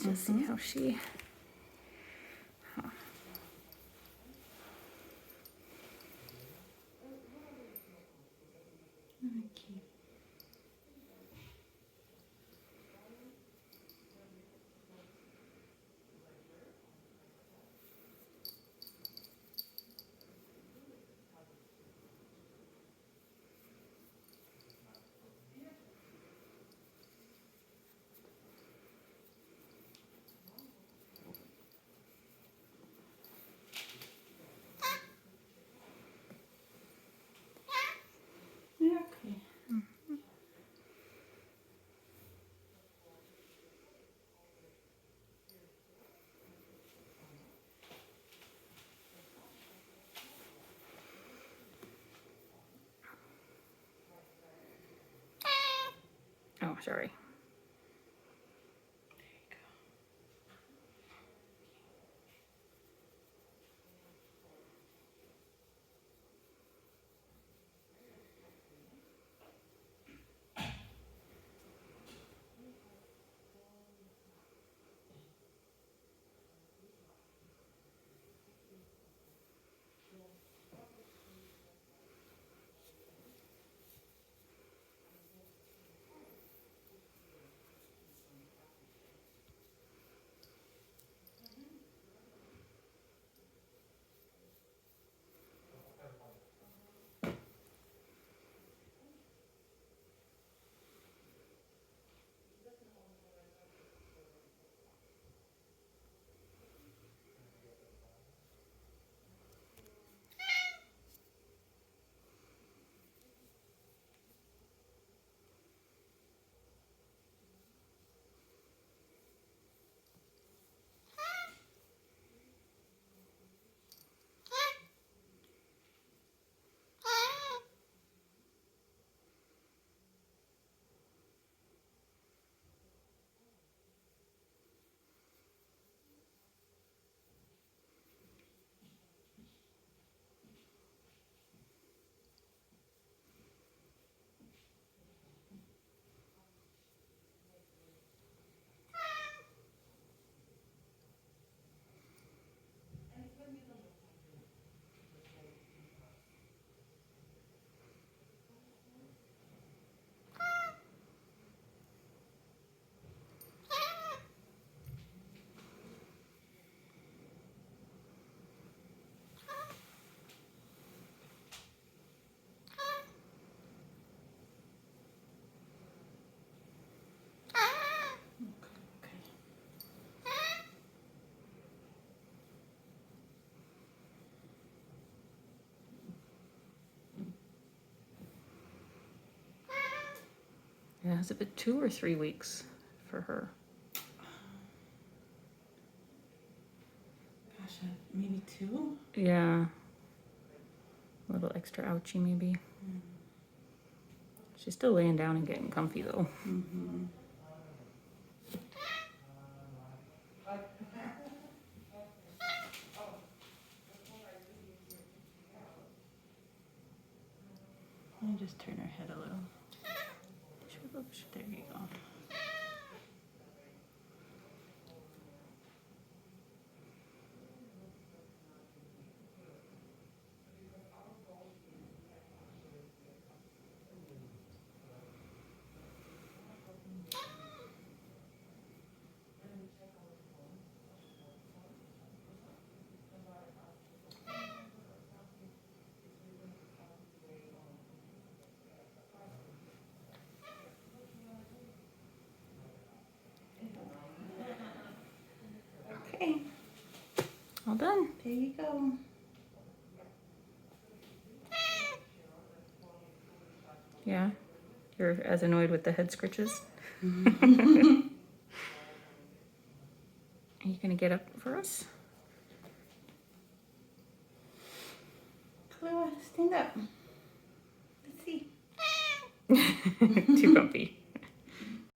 Let's just see how she... Huh. Okay. Yeah, okay. Oh, sorry. Yeah, has it been 2 or 3 weeks for her? Gosh, maybe 2? Yeah. A little extra ouchy, maybe. She's still laying down and getting comfy, though. Mm-hmm. Let me just turn her head a little. There you go. Okay, All done. there you go. Yeah. You're as annoyed with the head scritches? Are you gonna get up for us? Chloe, stand up. Let's see. Too comfy.